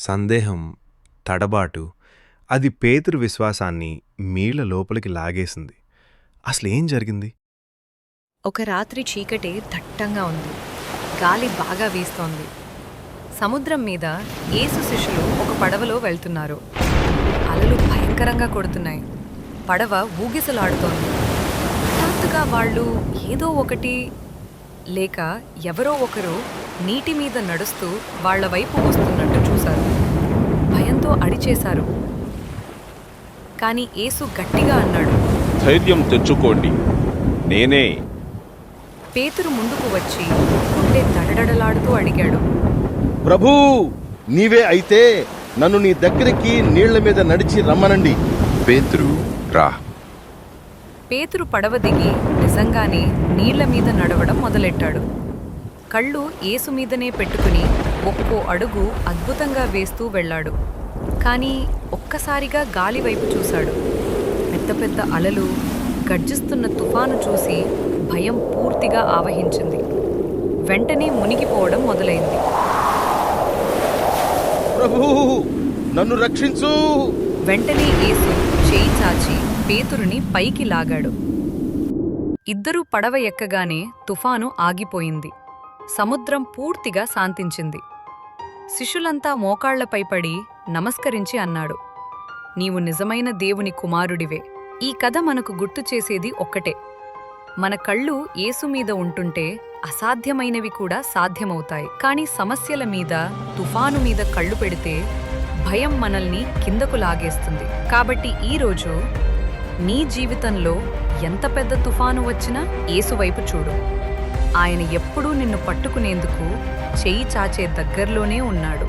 సందేహం, తడబాటు అది పేతురు విశ్వాసాన్ని మీళ్ల లోపలికి లాగేసింది. అసలేం జరిగింది? ఒక రాత్రి చీకటి దట్టంగా ఉంది. గాలి బాగా వీస్తోంది. సముద్రం మీద యేసు శిష్యులు ఒక పడవలో వెళ్తున్నారు. అలలు భయంకరంగా కొడుతున్నాయి. పడవ ఊగిసలాడుతోంది. హఠాత్తుగా వాళ్ళు ఏదో ఒకటి లేక ఎవరో ఒకరు నీటి మీద నడుస్తూ వాళ్ల వైపు వస్తున్నట్టు చూశారు. భయంతో అడిచేశారు. కాని యేసు గట్టిగా అన్నాడు, ధైర్యం తెచ్చుకోండి, నేనే. పేతురు ముందుకు వచ్చి గుండె దడదడలాడుతూ అడిగాడు, ప్రభూ, నీవే అయితే నన్ను నీ దగ్గరికి నీళ్ల మీద నడిచి రమ్మనండి. పేతురు, రా. పేతురు పడవ దిగి నిజంగానే నీళ్ల మీద నడవడం మొదలెట్టాడు. కళ్ళు యేసు మీదనే పెట్టుకుని ఒక్కో అడుగు అద్భుతంగా వేస్తూ వెళ్ళాడు. కానీ ఒక్కసారిగా గాలివైపు చూశాడు. పెద్ద పెద్ద అలలు, గర్జిస్తున్న తుఫాను చూసి భయం పూర్తిగా ఆవహించింది. వెంటనే మునిగిపోవడం మొదలైంది. ప్రభూ, నన్ను రక్షించు. వెంటనే యేసు చేయి చాచి పేతురుని పైకి లాగాడు. ఇద్దరూ పడవ ఎక్కగానే తుఫాను ఆగిపోయింది. సముద్రం పూర్తిగా శాంతించింది. శిష్యులంతా మోకాళ్లపై పడి నమస్కరించి అన్నాడు, నీవు నిజమైన దేవుని కుమారుడివే. ఈ కథ మనకు గుర్తు చేసేది ఒక్కటే, మన కళ్ళు యేసు మీద ఉంటుంటే అసాధ్యమైనవి కూడా సాధ్యమవుతాయి. కానీ సమస్యల మీద, తుఫాను మీద కళ్ళు పెడితే భయం మనల్ని కిందకు లాగేస్తుంది. కాబట్టి ఈరోజు నీ జీవితంలో ఎంత పెద్ద తుఫాను వచ్చినా యేసు వైపు చూడు. ఆయన ఎప్పుడూ నిన్ను పట్టుకునేందుకు చెయ్యి చాచే దగ్గర్లోనే ఉన్నాడు.